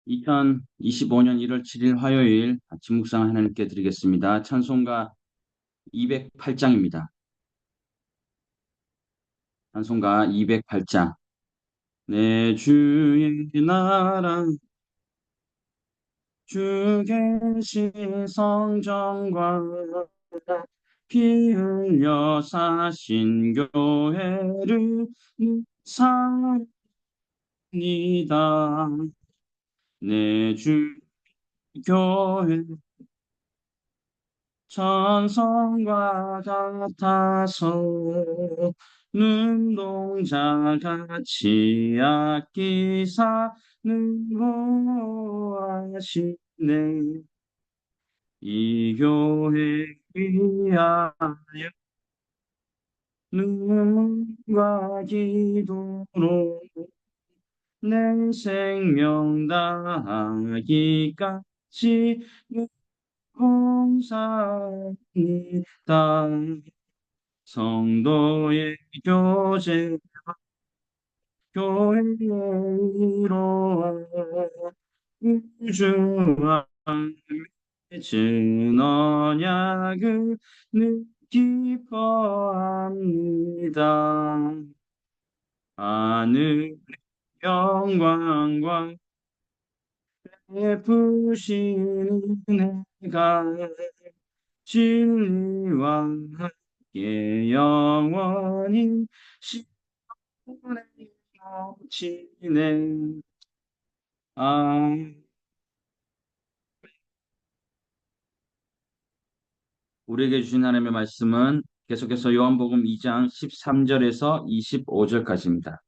2025년 1월 7일 화요일 아침 묵상 하나님께 드리겠습니다. 찬송가 208장입니다. 찬송가 208장. 내 주의 나라 주 계신 성전과 피 흘려 사신 교회를 사랑합니다. 내 주 교회 천성과 같아서 눈동자같이 아끼사 능호하시네. 이 교회 위하여 눈과 기도로 내 생명 다하기까지 감사합니다. 성도의 교제 교회로 우주와 맺은 언약을 늘 기뻐합니다. 하늘의 영광과 베푸신 은혜가 진리와 함께 영원히 시온에 넘치네. 아, 우리에게 주신 하나님의 말씀은 계속해서 요한복음 2장 13절에서 25절까지입니다.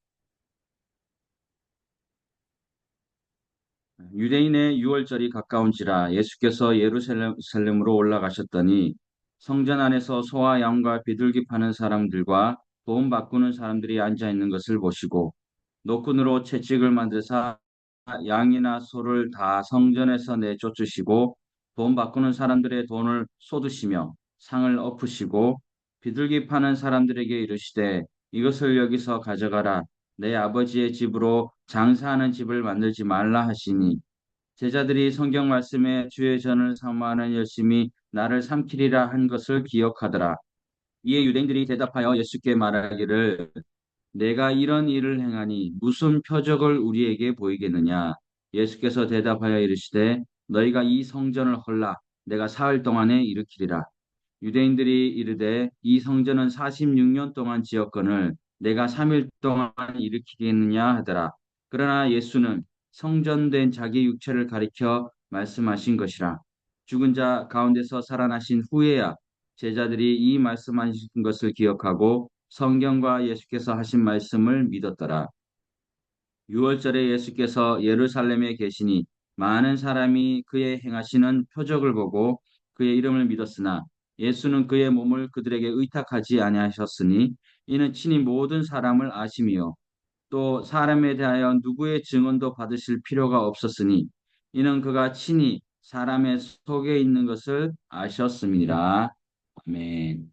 유대인의 유월절이 가까운지라 예수께서 예루살렘으로 올라가셨더니 성전 안에서 소와 양과 비둘기 파는 사람들과 돈 바꾸는 사람들이 앉아 있는 것을 보시고 노끈으로 채찍을 만드사 양이나 소를 다 성전에서 내쫓으시고 돈 바꾸는 사람들의 돈을 쏟으시며 상을 엎으시고 비둘기 파는 사람들에게 이르시되 이것을 여기서 가져가라. 내 아버지의 집으로 장사하는 집을 만들지 말라 하시니 제자들이 성경 말씀에 주의 전을 삼아하는 열심히 나를 삼키리라 한 것을 기억하더라. 이에 유대인들이 대답하여 예수께 말하기를 내가 이런 일을 행하니 무슨 표적을 우리에게 보이겠느냐? 예수께서 대답하여 이르시되 너희가 이 성전을 헐라 내가 사흘 동안에 일으키리라. 유대인들이 이르되 이 성전은 46년 동안 지었거늘 내가 3일 동안 일으키겠느냐 하더라. 그러나 예수는 성전된 자기 육체를 가리켜 말씀하신 것이라. 죽은 자 가운데서 살아나신 후에야 제자들이 이 말씀하신 것을 기억하고 성경과 예수께서 하신 말씀을 믿었더라. 6월절에 예수께서 예루살렘에 계시니 많은 사람이 그의 행하시는 표적을 보고 그의 이름을 믿었으나 예수는 그의 몸을 그들에게 의탁하지 아니하셨으니 이는 친히 모든 사람을 아심이요 또 사람에 대하여 누구의 증언도 받으실 필요가 없었으니 이는 그가 친히 사람의 속에 있는 것을 아셨음이니라. 아멘.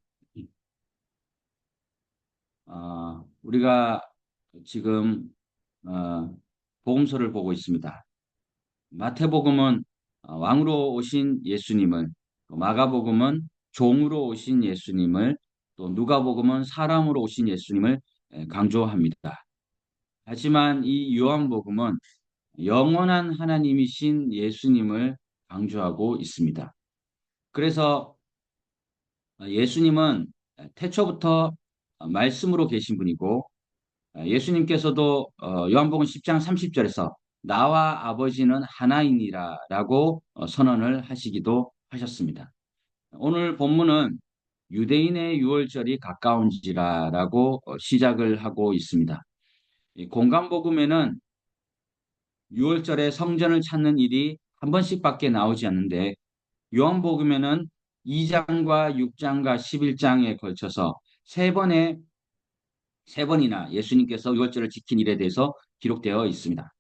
우리가 지금 복음서를 보고 있습니다. 마태복음은 왕으로 오신 예수님을, 또 마가복음은 종으로 오신 예수님을, 또 누가복음은 사람으로 오신 예수님을 강조합니다. 하지만 이 요한복음은 영원한 하나님이신 예수님을 강조하고 있습니다. 그래서 예수님은 태초부터 말씀으로 계신 분이고 예수님께서도 요한복음 10장 30절에서 나와 아버지는 하나이니라라고 선언을 하시기도 하셨습니다. 오늘 본문은 유대인의 유월절이 가까운지라라고 시작을 하고 있습니다. 이 공간복음에는 유월절에 성전을 찾는 일이 한 번씩밖에 나오지 않는데 요한복음에는 2장과 6장과 11장에 걸쳐서 세 번이나 예수님께서 유월절을 지킨 일에 대해서 기록되어 있습니다.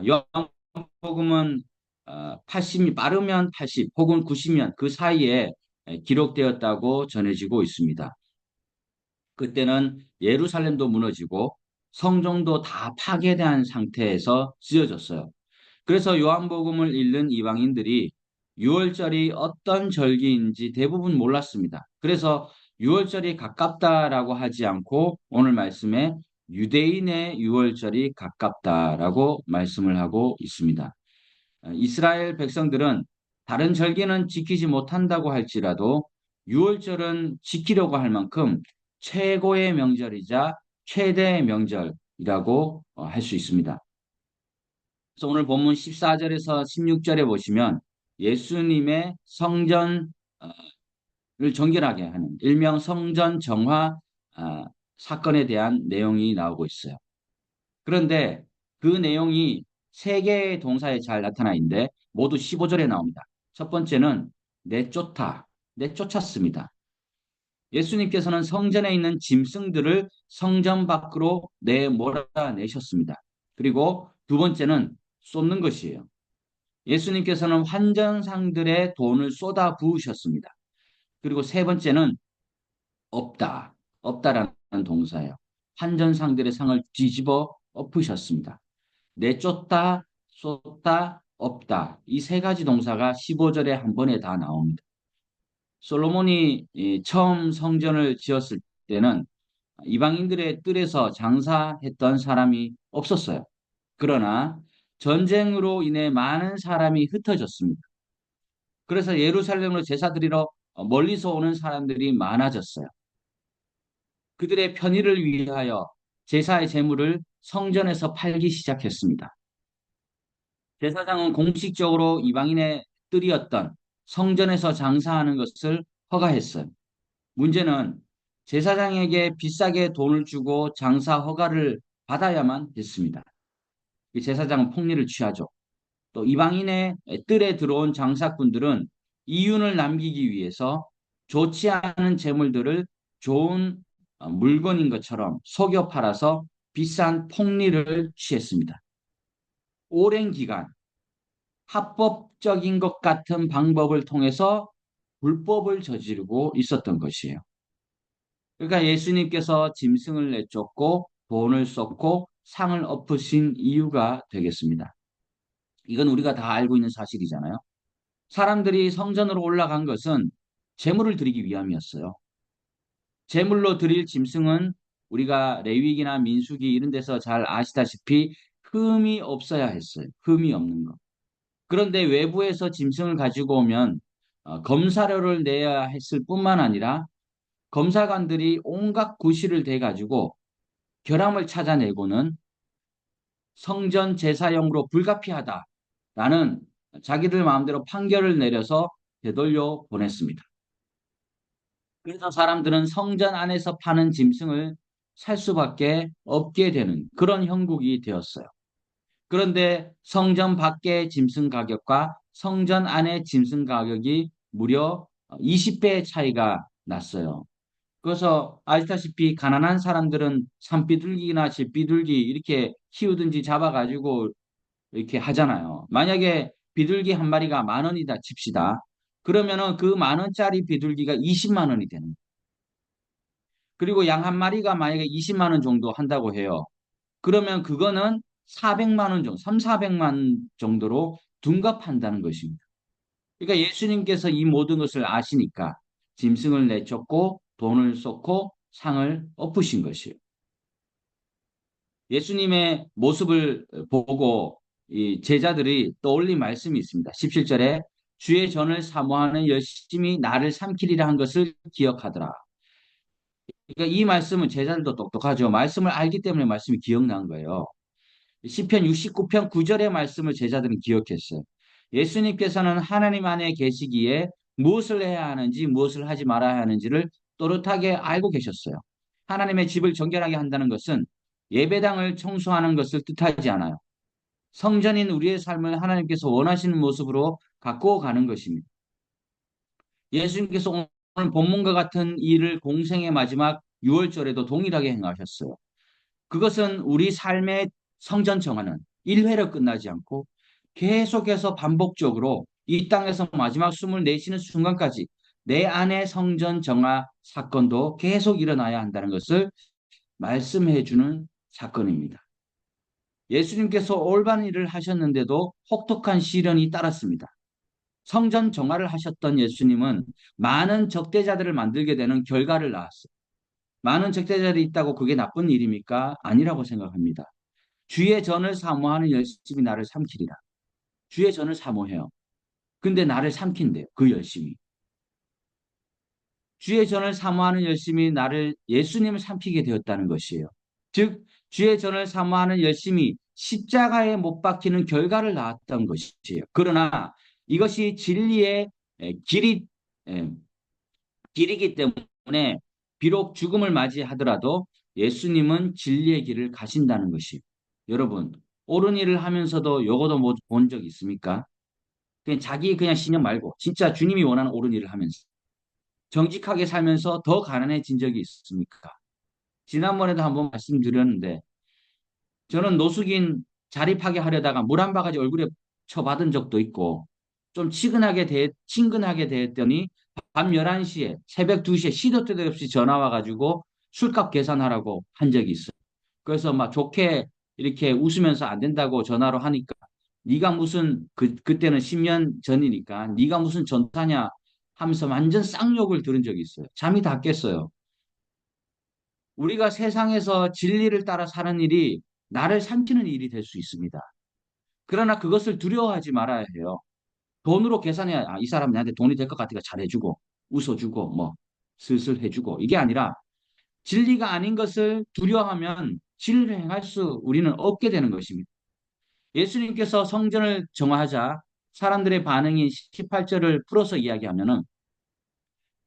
요한복음은 80이 빠르면 80 혹은 90년 그 사이에 기록되었다고 전해지고 있습니다. 그때는 예루살렘도 무너지고 성전도 다 파괴된 상태에서 쓰여졌어요. 그래서 요한복음을 읽는 이방인들이 유월절이 어떤 절기인지 대부분 몰랐습니다. 그래서 유월절이 가깝다라고 하지 않고 오늘 말씀에 유대인의 유월절이 가깝다라고 말씀을 하고 있습니다. 이스라엘 백성들은 다른 절기는 지키지 못한다고 할지라도 유월절은 지키려고 할 만큼 최고의 명절이자 최대의 명절이라고 할 수 있습니다. 그래서 오늘 본문 14절에서 16절에 보시면 예수님의 성전을 정결하게 하는 일명 성전 정화 사건에 대한 내용이 나오고 있어요. 그런데 그 내용이 세 개의 동사에 잘 나타나 있는데 모두 15절에 나옵니다. 첫 번째는 내쫓다, 내쫓았습니다. 예수님께서는 성전에 있는 짐승들을 성전 밖으로 내몰아내셨습니다. 그리고 두 번째는 쏟는 것이에요. 예수님께서는 환전상들의 돈을 쏟아 부으셨습니다. 그리고 세 번째는 없다, 없다라는 동사예요. 환전상들의 상을 뒤집어 엎으셨습니다. 내쫓다, 쏟다, 없다. 이 세 가지 동사가 15절에 한 번에 다 나옵니다. 솔로몬이 처음 성전을 지었을 때는 이방인들의 뜰에서 장사했던 사람이 없었어요. 그러나 전쟁으로 인해 많은 사람이 흩어졌습니다. 그래서 예루살렘으로 제사 드리러 멀리서 오는 사람들이 많아졌어요. 그들의 편의를 위하여 제사의 제물을 성전에서 팔기 시작했습니다. 제사장은 공식적으로 이방인의 뜰이었던 성전에서 장사하는 것을 허가했어요. 문제는 제사장에게 비싸게 돈을 주고 장사 허가를 받아야만 했습니다. 이 제사장은 폭리를 취하죠. 또 이방인의 뜰에 들어온 장사꾼들은 이윤을 남기기 위해서 좋지 않은 재물들을 좋은 물건인 것처럼 속여 팔아서 비싼 폭리를 취했습니다. 오랜 기간 합법적인 것 같은 방법을 통해서 불법을 저지르고 있었던 것이에요. 그러니까 예수님께서 짐승을 내쫓고 돈을 쏟고 상을 엎으신 이유가 되겠습니다. 이건 우리가 다 알고 있는 사실이잖아요. 사람들이 성전으로 올라간 것은 제물을 드리기 위함이었어요. 제물로 드릴 짐승은 우리가 레위기나 민수기 이런 데서 잘 아시다시피 흠이 없어야 했어요. 흠이 없는 것. 그런데 외부에서 짐승을 가지고 오면 검사료를 내야 했을 뿐만 아니라 검사관들이 온갖 구실을 대가지고 결함을 찾아내고는 성전 제사용으로 불가피하다라는 자기들 마음대로 판결을 내려서 되돌려 보냈습니다. 그래서 사람들은 성전 안에서 파는 짐승을 살 수밖에 없게 되는 그런 형국이 되었어요. 그런데 성전 밖의 짐승 가격과 성전 안의 짐승 가격이 무려 20배의 차이가 났어요. 그래서 아시다시피 가난한 사람들은 산비둘기나 집비둘기 이렇게 키우든지 잡아가지고 이렇게 하잖아요. 만약에 비둘기 한 마리가 10,000원이다 칩시다. 그러면은 그 10,000원짜리 비둘기가 20만 원이 되는 거예요. 그리고 양 한 마리가 만약에 20만 원 정도 한다고 해요. 그러면 그거는 400만 원 정도, 3, 400만 정도로 둔갑한다는 것입니다. 그러니까 예수님께서 이 모든 것을 아시니까 짐승을 내쫓고 돈을 쏟고 상을 엎으신 것이에요. 예수님의 모습을 보고 이 제자들이 떠올린 말씀이 있습니다. 17절에 주의 전을 사모하는 열심히 나를 삼키리라 한 것을 기억하더라. 그러니까 이 말씀은 제자들도 똑똑하죠. 말씀을 알기 때문에 말씀이 기억난 거예요. 시편 69편 9절의 말씀을 제자들은 기억했어요. 예수님께서는 하나님 안에 계시기에 무엇을 해야 하는지 무엇을 하지 말아야 하는지를 또렷하게 알고 계셨어요. 하나님의 집을 정결하게 한다는 것은 예배당을 청소하는 것을 뜻하지 않아요. 성전인 우리의 삶을 하나님께서 원하시는 모습으로 갖고 가는 것입니다. 예수님께서 오늘 본문과 같은 일을 공생의 마지막 6월절에도 동일하게 행하셨어요. 그것은 우리 삶의 성전 정화는 1회로 끝나지 않고 계속해서 반복적으로 이 땅에서 마지막 숨을 내쉬는 순간까지 내 안의 성전 정화 사건도 계속 일어나야 한다는 것을 말씀해 주는 사건입니다. 예수님께서 올바른 일을 하셨는데도 혹독한 시련이 따랐습니다. 성전 정화를 하셨던 예수님은 많은 적대자들을 만들게 되는 결과를 낳았어요. 많은 적대자들이 있다고 그게 나쁜 일입니까? 아니라고 생각합니다. 주의 전을 사모하는 열심이 나를 삼키리라. 주의 전을 사모해요. 근데 나를 삼킨대요. 그 열심이. 주의 전을 사모하는 열심이 나를 예수님을 삼키게 되었다는 것이에요. 즉 주의 전을 사모하는 열심이 십자가에 못 박히는 결과를 낳았던 것이에요. 그러나 이것이 진리의 길이 길이기 때문에 비록 죽음을 맞이하더라도 예수님은 진리의 길을 가신다는 것이. 여러분, 옳은 일을 하면서도 요거도 뭐 본 적 있습니까? 그냥 자기 그냥 신념 말고 진짜 주님이 원하는 옳은 일을 하면서 정직하게 살면서 더 가난해진 적이 있습니까? 지난번에도 한번 말씀드렸는데 저는 노숙인 자립하게 하려다가 물 한 바가지 얼굴에 쳐받은 적도 있고 좀 친근하게 대했더니 밤 11시에 새벽 2시에 시도 때도 없이 전화 와가지고 술값 계산하라고 한 적이 있어요. 그래서 막 좋게 이렇게 웃으면서 안 된다고 전화로 하니까 네가 무슨 그때는 10년 전이니까 네가 무슨 전타냐 하면서 완전 쌍욕을 들은 적이 있어요. 잠이 다 깼어요. 우리가 세상에서 진리를 따라 사는 일이 나를 삼키는 일이 될 수 있습니다. 그러나 그것을 두려워하지 말아야 해요. 돈으로 계산해야 이 사람 나한테 돈이 될 것 같으니까 잘해주고 웃어주고 뭐 슬슬 해주고 이게 아니라 진리가 아닌 것을 두려워하면 진리를 행할 수 우리는 없게 되는 것입니다. 예수님께서 성전을 정화하자 사람들의 반응이 18절을 풀어서 이야기하면은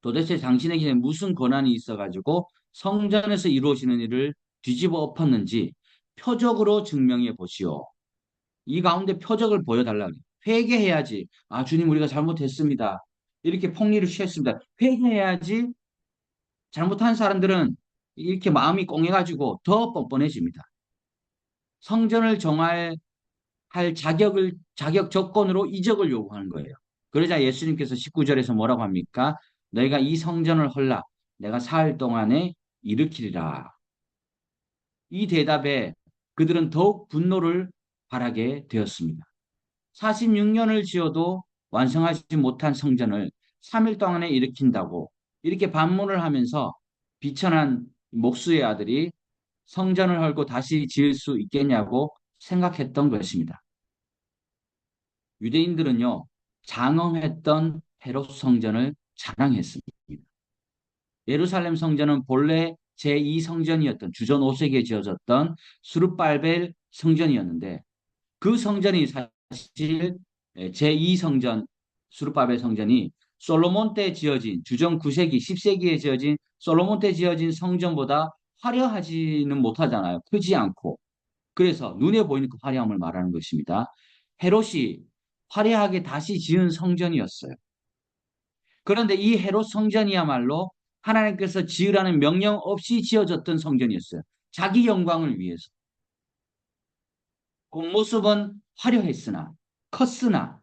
도대체 당신에게 무슨 권한이 있어가지고 성전에서 이루어지는 일을 뒤집어 엎었는지 표적으로 증명해 보시오. 이 가운데 표적을 보여달라. 회개해야지. 아, 주님, 우리가 잘못했습니다. 이렇게 폭리를 취했습니다. 회개해야지. 잘못한 사람들은 이렇게 마음이 꽁해가지고 더 뻔뻔해집니다. 성전을 정할 자격 조건으로 이적을 요구하는 거예요. 그러자 예수님께서 19절에서 뭐라고 합니까? 너희가 이 성전을 헐라. 내가 사흘 동안에 일으키리라. 이 대답에 그들은 더욱 분노를 발하게 되었습니다. 46년을 지어도 완성하지 못한 성전을 3일 동안에 일으킨다고 이렇게 반문을 하면서 비천한 목수의 아들이 성전을 헐고 다시 지을 수 있겠냐고 생각했던 것입니다. 유대인들은요, 장엄했던 헤롯 성전을 자랑했습니다. 예루살렘 성전은 본래 제2성전이었던 주전 5세기에 지어졌던 수르발벨 성전이었는데 그 성전이 사실 제2성전 수르바벨 성전이 솔로몬 때 지어진 주전 9세기, 10세기에 지어진 솔로몬 때 지어진 성전보다 화려하지는 못하잖아요. 크지 않고. 그래서 눈에 보이는 그 화려함을 말하는 것입니다. 헤롯이 화려하게 다시 지은 성전이었어요. 그런데 이 헤롯 성전이야말로 하나님께서 지으라는 명령 없이 지어졌던 성전이었어요. 자기 영광을 위해서. 겉모습은 화려했으나 컸으나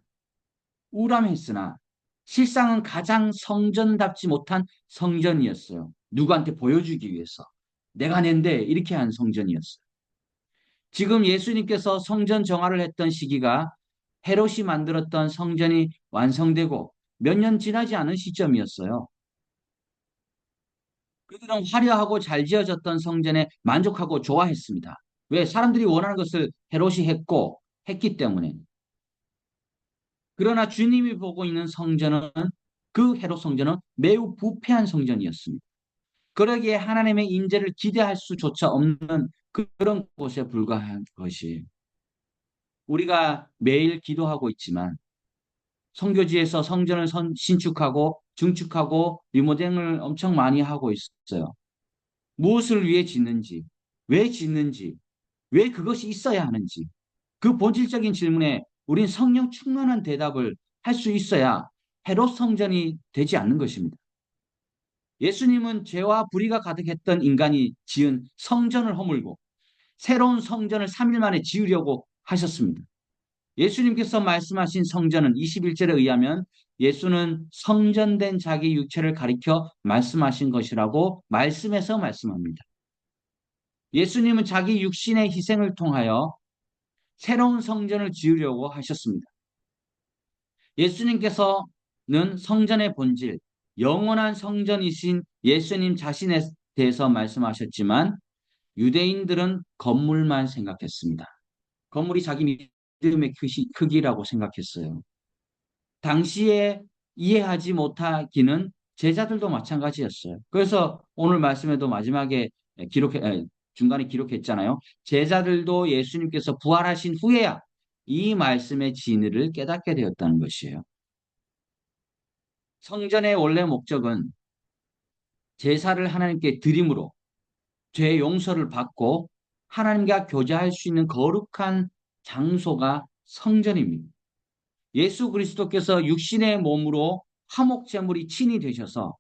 우람했으나 실상은 가장 성전답지 못한 성전이었어요. 누구한테 보여주기 위해서. 내가 낸데 이렇게 한 성전이었어요. 지금 예수님께서 성전 정화를 했던 시기가 헤롯이 만들었던 성전이 완성되고 몇 년 지나지 않은 시점이었어요. 그들은 화려하고 잘 지어졌던 성전에 만족하고 좋아했습니다. 왜? 사람들이 원하는 것을 헤롯이 했기 때문에. 그러나 주님이 보고 있는 성전은 그 헤롯 성전은 매우 부패한 성전이었습니다. 그러기에 하나님의 임재를 기대할 수조차 없는 그런 곳에 불과한 것이 우리가 매일 기도하고 있지만 성교지에서 성전을 신축하고 증축하고 리모델링을 엄청 많이 하고 있어요. 무엇을 위해 짓는지, 왜 짓는지, 왜 그것이 있어야 하는지 그 본질적인 질문에 우린 성령 충만한 대답을 할 수 있어야 헤롯 성전이 되지 않는 것입니다. 예수님은 죄와 불의가 가득했던 인간이 지은 성전을 허물고 새로운 성전을 3일 만에 지으려고 하셨습니다. 예수님께서 말씀하신 성전은 21절에 의하면 예수는 성전된 자기 육체를 가리켜 말씀하신 것이라고 말씀해서 말씀합니다. 예수님은 자기 육신의 희생을 통하여 새로운 성전을 지으려고 하셨습니다. 예수님께서는 성전의 본질, 영원한 성전이신 예수님 자신에 대해서 말씀하셨지만 유대인들은 건물만 생각했습니다. 건물이 자기 믿음의 크기라고 생각했어요. 당시에 이해하지 못하기는 제자들도 마찬가지였어요. 그래서 오늘 말씀에도 마지막에 중간에 기록했잖아요. 제자들도 예수님께서 부활하신 후에야 이 말씀의 진리를 깨닫게 되었다는 것이에요. 성전의 원래 목적은 제사를 하나님께 드림으로 죄 용서를 받고 하나님과 교제할 수 있는 거룩한 장소가 성전입니다. 예수 그리스도께서 육신의 몸으로 화목제물이 친히 되셔서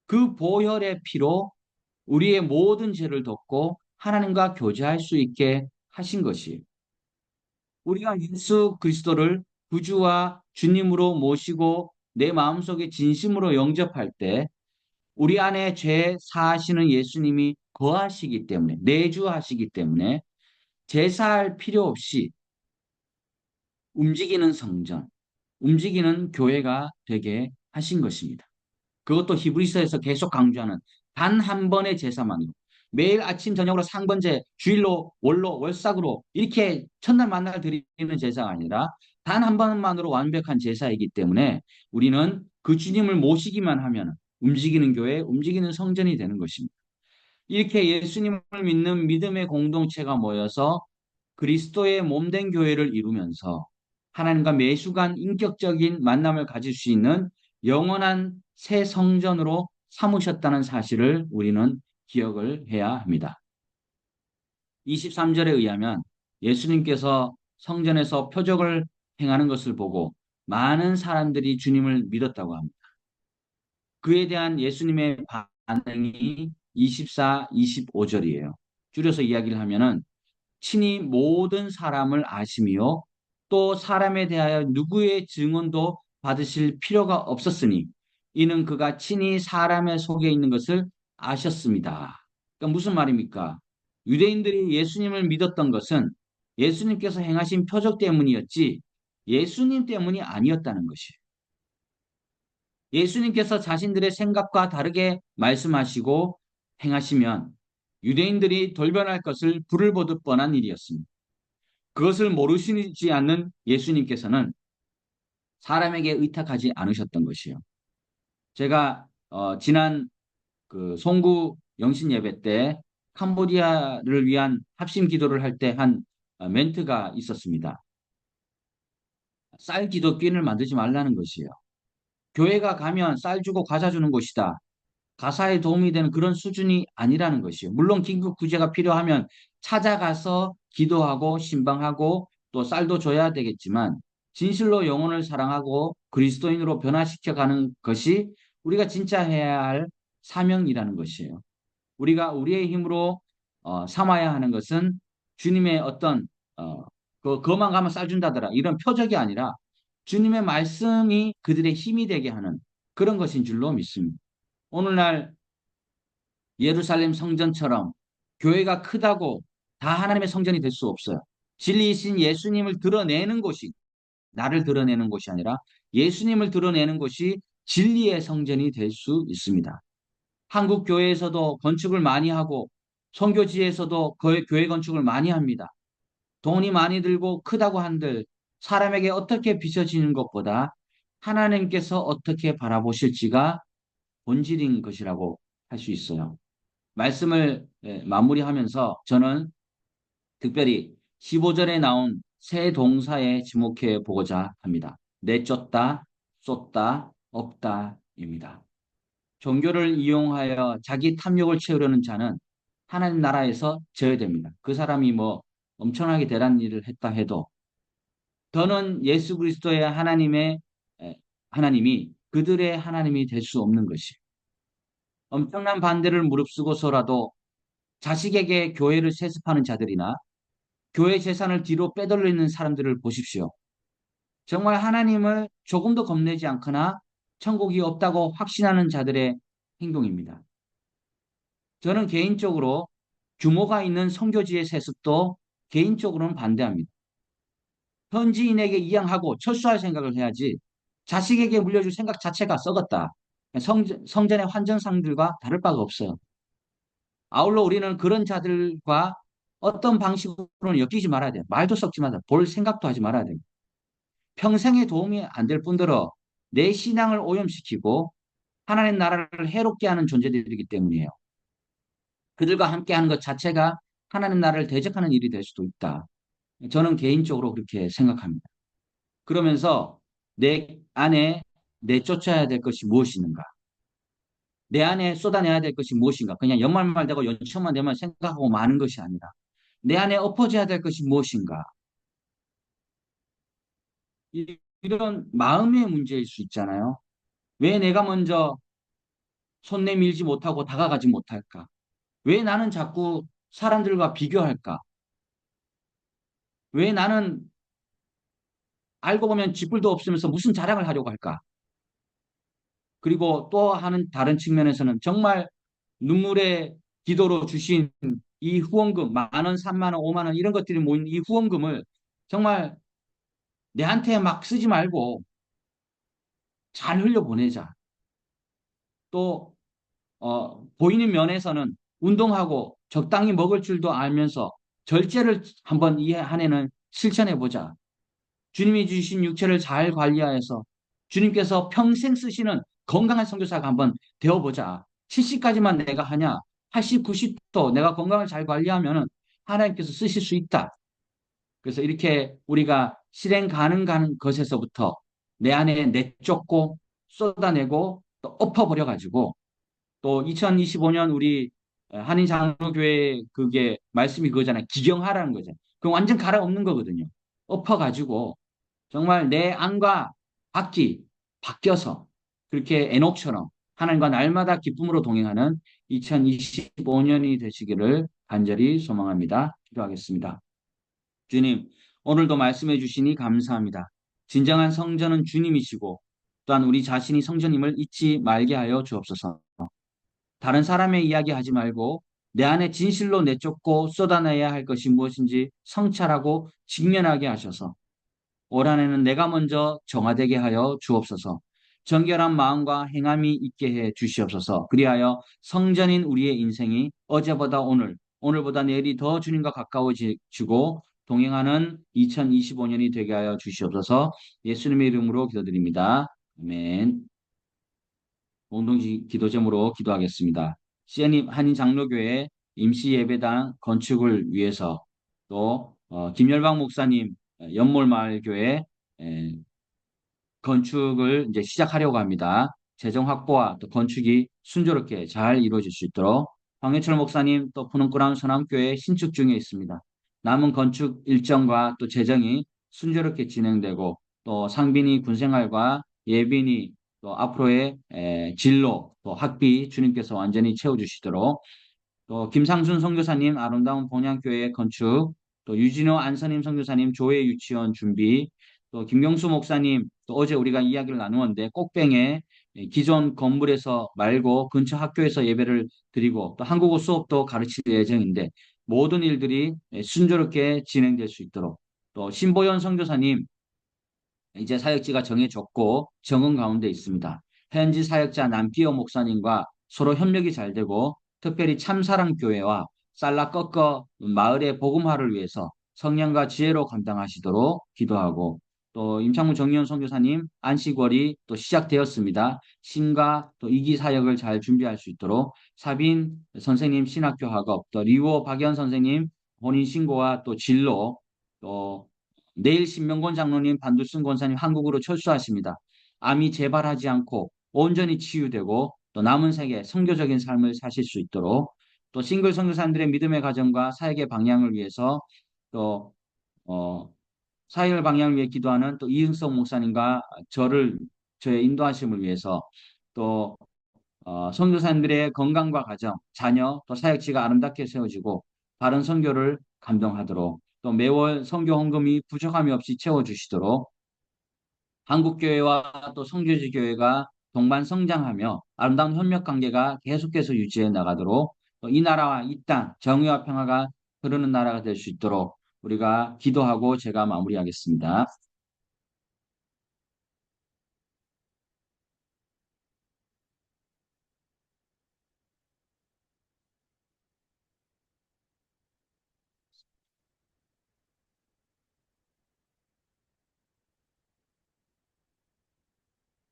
그 보혈의 피로 우리의 모든 죄를 덮고 하나님과 교제할 수 있게 하신 것이에요. 우리가 예수 그리스도를 구주와 주님으로 모시고 내 마음속에 진심으로 영접할 때 우리 안에 죄 사하시는 예수님이 거하시기 때문에 내주하시기 때문에 제사할 필요 없이 움직이는 성전, 움직이는 교회가 되게 하신 것입니다. 그것도 히브리서에서 계속 강조하는 단 한 번의 제사만으로 매일 아침 저녁으로 상번제, 주일로, 월로, 월삭으로 이렇게 첫날 만날 드리는 제사가 아니라 단 한 번만으로 완벽한 제사이기 때문에 우리는 그 주님을 모시기만 하면 움직이는 교회, 움직이는 성전이 되는 것입니다. 이렇게 예수님을 믿는 믿음의 공동체가 모여서 그리스도의 몸된 교회를 이루면서 하나님과 매수간 인격적인 만남을 가질 수 있는 영원한 새 성전으로 삼으셨다는 사실을 우리는 기억을 해야 합니다. 23절에 의하면 예수님께서 성전에서 표적을 행하는 것을 보고 많은 사람들이 주님을 믿었다고 합니다. 그에 대한 예수님의 반응이 24, 25절이에요. 줄여서 이야기를 하면은 친히 모든 사람을 아심이요 또 사람에 대하여 누구의 증언도 받으실 필요가 없었으니 이는 그가 친히 사람의 속에 있는 것을 아셨습니다. 그러니까 무슨 말입니까? 유대인들이 예수님을 믿었던 것은 예수님께서 행하신 표적 때문이었지 예수님 때문이 아니었다는 것이에요. 예수님께서 자신들의 생각과 다르게 말씀하시고 행하시면 유대인들이 돌변할 것을 불을 보듯 뻔한 일이었습니다. 그것을 모르시지 않는 예수님께서는 사람에게 의탁하지 않으셨던 것이요. 제가 지난 그 송구 영신 예배 때 캄보디아를 위한 합심 기도를 할 때 한 멘트가 있었습니다. 쌀 기독교인을 만들지 말라는 것이에요. 교회가 가면 쌀 주고 과자 주는 곳이다. 가사에 도움이 되는 그런 수준이 아니라는 것이요. 물론 긴급 구제가 필요하면 찾아가서 기도하고 신방하고 또 쌀도 줘야 되겠지만 진실로 영혼을 사랑하고 그리스도인으로 변화시켜 가는 것이 우리가 진짜 해야 할 사명이라는 것이에요. 우리가 우리의 힘으로 삼아야 하는 것은 주님의 어떤 그만 가면 쌀 준다더라 이런 표적이 아니라 주님의 말씀이 그들의 힘이 되게 하는 그런 것인 줄로 믿습니다. 오늘날 예루살렘 성전처럼 교회가 크다고 다 하나님의 성전이 될 수 없어요. 진리이신 예수님을 드러내는 곳이 나를 드러내는 곳이 아니라 예수님을 드러내는 곳이 진리의 성전이 될 수 있습니다. 한국 교회에서도 건축을 많이 하고 선교지에서도 교회 건축을 많이 합니다. 돈이 많이 들고 크다고 한들 사람에게 어떻게 비춰지는 것보다 하나님께서 어떻게 바라보실지가 본질인 것이라고 할 수 있어요. 말씀을 마무리하면서 저는 특별히 15절에 나온 새 동사에 지목해 보고자 합니다. 내쫓다, 쏟다, 없다입니다. 종교를 이용하여 자기 탐욕을 채우려는 자는 하나님 나라에서 제어됩니다. 그 사람이 뭐 엄청나게 대단한 일을 했다 해도 더는 예수 그리스도의 하나님이 그들의 하나님이 될 수 없는 것이 엄청난 반대를 무릅쓰고서라도 자식에게 교회를 세습하는 자들이나 교회 재산을 뒤로 빼돌리는 사람들을 보십시오. 정말 하나님을 조금도 겁내지 않거나 천국이 없다고 확신하는 자들의 행동입니다. 저는 개인적으로 규모가 있는 선교지의 세습도 개인적으로는 반대합니다. 현지인에게 이양하고 철수할 생각을 해야지 자식에게 물려줄 생각 자체가 썩었다. 성전의 환전상들과 다를 바가 없어요. 아울러 우리는 그런 자들과 어떤 방식으로는 엮이지 말아야 돼요. 말도 섞지 말아야 돼요. 볼 생각도 하지 말아야 돼요. 평생에 도움이 안 될 뿐더러 내 신앙을 오염시키고 하나님 나라를 해롭게 하는 존재들이기 때문이에요. 그들과 함께하는 것 자체가 하나님 나라를 대적하는 일이 될 수도 있다. 저는 개인적으로 그렇게 생각합니다. 그러면서 내 안에 내쫓아야 될 것이 무엇이는가? 내 안에 쏟아내야 될 것이 무엇인가? 그냥 연말말 되고 연초만 되면 생각하고 마는 것이 아니라 내 안에 엎어져야 될 것이 무엇인가? 이런 마음의 문제일 수 있잖아요. 왜 내가 먼저 손 내밀지 못하고 다가가지 못할까? 왜 나는 자꾸 사람들과 비교할까? 왜 나는 알고 보면 쥐뿔도 없으면서 무슨 자랑을 하려고 할까? 그리고 또 하는 다른 측면에서는 정말 눈물의 기도로 주신 이 후원금, 만 원, 3만 원, 5만 원 이런 것들이 모인 이 후원금을 정말 내한테 막 쓰지 말고 잘 흘려보내자. 또 보이는 면에서는 운동하고 적당히 먹을 줄도 알면서 절제를 한번 이 한 해는 실천해 보자. 주님이 주신 육체를 잘 관리하여서 주님께서 평생 쓰시는 건강한 선교사가 한번 되어보자. 70까지만 내가 하냐? 80, 90도 내가 건강을 잘 관리하면은 하나님께서 쓰실 수 있다. 그래서 이렇게 우리가 실행 가능한 것에서부터 내 안에 내쫓고 쏟아내고 또 엎어버려 가지고 또 2025년 우리 한인장로교회 그게 말씀이 그거잖아요. 기경하라는 거죠. 그 완전 갈아엎는 거거든요. 엎어가지고 정말 내 안과 밖이 바뀌어서 그렇게 에녹처럼 하나님과 날마다 기쁨으로 동행하는 2025년이 되시기를 간절히 소망합니다. 기도하겠습니다. 주님, 오늘도 말씀해 주시니 감사합니다. 진정한 성전은 주님이시고 또한 우리 자신이 성전임을 잊지 말게 하여 주옵소서. 다른 사람의 이야기 하지 말고 내 안에 진실로 내쫓고 쏟아내야 할 것이 무엇인지 성찰하고 직면하게 하셔서 올 한해는 내가 먼저 정화되게 하여 주옵소서. 정결한 마음과 행함이 있게 해 주시옵소서. 그리하여 성전인 우리의 인생이 어제보다 오늘, 오늘보다 내일이 더 주님과 가까워지고 동행하는 2025년이 되게 하여 주시옵소서. 예수님의 이름으로 기도드립니다. 아멘. 공동지 기도 제목으로 기도하겠습니다. 시애님 한인장로교회 임시예배당 건축을 위해서 또 김열방 목사님 연몰마을교회 건축을 이제 시작하려고 합니다. 재정 확보와 또 건축이 순조롭게 잘 이루어질 수 있도록 황해철 목사님 또 푸른꾸람 서남교회 신축 중에 있습니다. 남은 건축 일정과 또 재정이 순조롭게 진행되고 또 상빈이 군생활과 예빈이 또 앞으로의 진로 또 학비 주님께서 완전히 채워주시도록 또 김상순 선교사님 아름다운 본향교회 건축, 또 유진호 안선임 선교사님 교회 유치원 준비, 또 김경수 목사님 또 어제 우리가 이야기를 나누었는데 꼭뱅에 기존 건물에서 말고 근처 학교에서 예배를 드리고 또 한국어 수업도 가르칠 예정인데 모든 일들이 순조롭게 진행될 수 있도록 또 신보현 선교사님 이제 사역지가 정해졌고 정은 가운데 있습니다. 현지 사역자 남기호 목사님과 서로 협력이 잘 되고 특별히 참사랑교회와 살라꺼꺼 마을의 복음화를 위해서 성령과 지혜로 감당하시도록 기도하고 또 임창무 정의원 선교사님 안식월이 또 시작되었습니다. 신과 또 이기 사역을 잘 준비할 수 있도록 사빈 선생님 신학교 학업 또 리오 박연 선생님 혼인신고와 또 진로 또 내일 신명권 장로님, 반두순 권사님 한국으로 철수하십니다. 암이 재발하지 않고 온전히 치유되고 또 남은 세계 선교적인 삶을 사실 수 있도록 또 싱글 선교사님들의 믿음의 가정과 사역의 방향을 위해서 또 어, 사역의 방향을 위해 기도하는 또 이응석 목사님과 저의 인도하심을 위해서 또 선교사님들의 건강과 가정, 자녀, 또 사역지가 아름답게 세워지고 바른 선교를 감동하도록 또 매월 선교 헌금이 부족함이 없이 채워주시도록 한국교회와 또 성교지 교회가 동반 성장하며 아름다운 협력 관계가 계속해서 유지해 나가도록 또 이 나라와 이 땅 정의와 평화가 흐르는 나라가 될 수 있도록 우리가 기도하고 제가 마무리하겠습니다.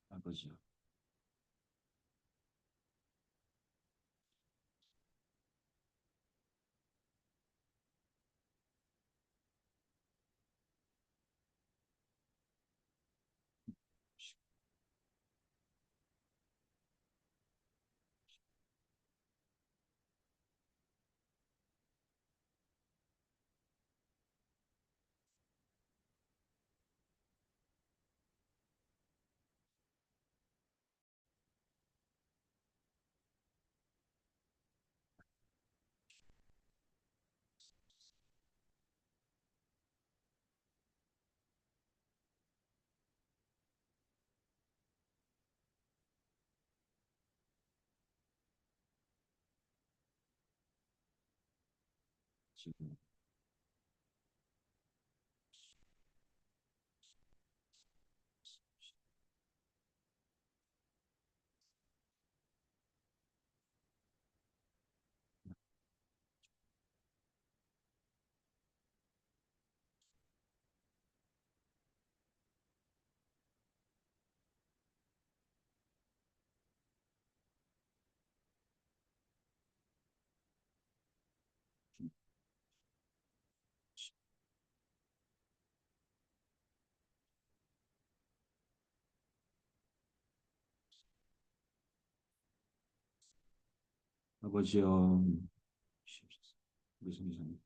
아버지요. 지금 아버지요. 우리 성사님.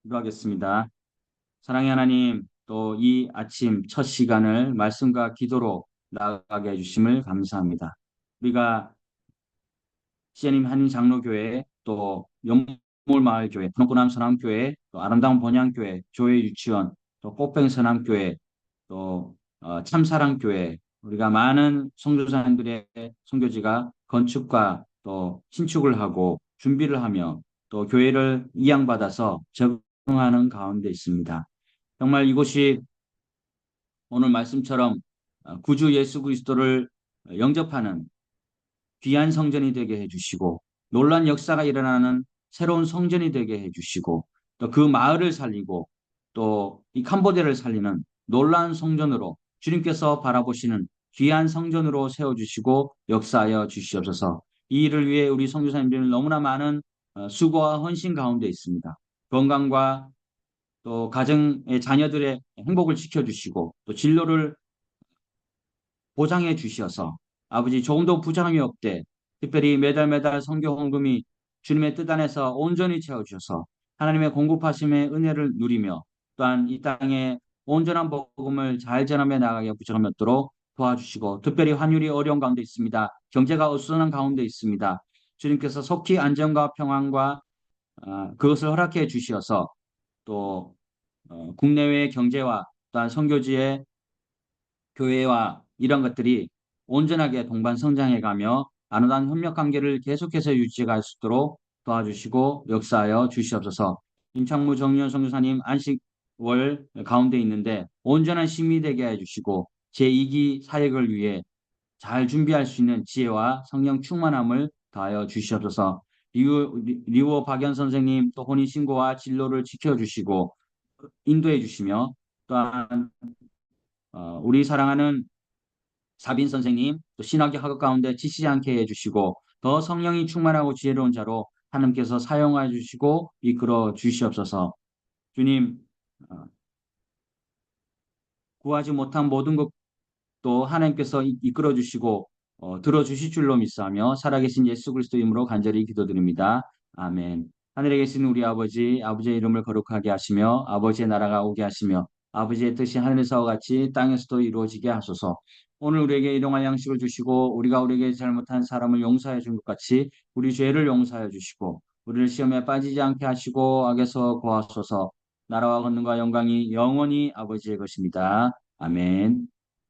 기도하겠습니다. 사랑의 하나님, 또 이 아침 첫 시간을 말씀과 기도로 나아가게 해주심을 감사합니다. 우리가 시애님 한인장로교회, 또 연몰마을교회, 분홍구남 선함교회, 또 아름다운 본향교회, 조회 유치원, 또 꽃뱅 선함교회, 또 참사랑교회, 우리가 많은 선교사님들의 선교지가 건축과 또 신축을 하고 준비를 하며 또 교회를 이양받아서 적응하는 가운데 있습니다. 정말 이곳이 오늘 말씀처럼 구주 예수 그리스도를 영접하는 귀한 성전이 되게 해주시고 놀란 역사가 일어나는 새로운 성전이 되게 해주시고 또 그 마을을 살리고 또 이 캄보디아를 살리는 놀란 성전으로 주님께서 바라보시는 귀한 성전으로 세워주시고 역사하여 주시옵소서. 이 일을 위해 우리 선교사님들은 너무나 많은 수고와 헌신 가운데 있습니다. 건강과 또 가정의 자녀들의 행복을 지켜주시고 또 진로를 보장해 주셔서 아버지 조금도 부정함이 없되 특별히 매달 매달 선교 헌금이 주님의 뜻 안에서 온전히 채워주셔서 하나님의 공급하심의 은혜를 누리며 또한 이 땅에 온전한 복음을 잘 전하며 나가게 부정하도록 도와주시고 특별히 환율이 어려운 가운데 있습니다. 경제가 어수선한 가운데 있습니다. 주님께서 속히 안정과 평안과 그것을 허락해 주시어서 또 국내외 경제와 또한 선교지의 교회와 이런 것들이 온전하게 동반 성장해가며 아름다운 협력 관계를 계속해서 유지할 수 있도록 도와주시고 역사하여 주시옵소서. 임창무 정윤 선교사님 안식월 가운데 있는데 온전한 시민이 되게 해주시고 제2기 사역을 위해 잘 준비할 수 있는 지혜와 성령 충만함을 더하여 주시옵소서. 리우어 박연 선생님 또 혼인신고와 진로를 지켜주시고 인도해 주시며 또한 우리 사랑하는 사빈 선생님, 또 신학교 학업 가운데 지치지 않게 해주시고 더 성령이 충만하고 지혜로운 자로 하나님께서 사용하여 주시고 이끌어 주시옵소서. 주님, 어, 구하지 못한 모든 것도 하나님께서 이끌어 주시고 들어 주실 줄로 믿사하며 살아계신 예수 그리스도 이름으로 간절히 기도드립니다. 아멘. 하늘에 계신 우리 아버지, 아버지의 이름을 거룩하게 하시며 아버지의 나라가 오게 하시며 아버지의 뜻이 하늘에서와 같이 땅에서도 이루어지게 하소서. 오늘 우리에게 일용할 양식을 주시고 우리가 우리에게 잘못한 사람을 용서해 준 것 같이 우리 죄를 용서해 주시고 우리를 시험에 빠지지 않게 하시고 악에서 구하소서. 나라와 권능과 영광이 영원히 아버지의 것입니다. 아멘.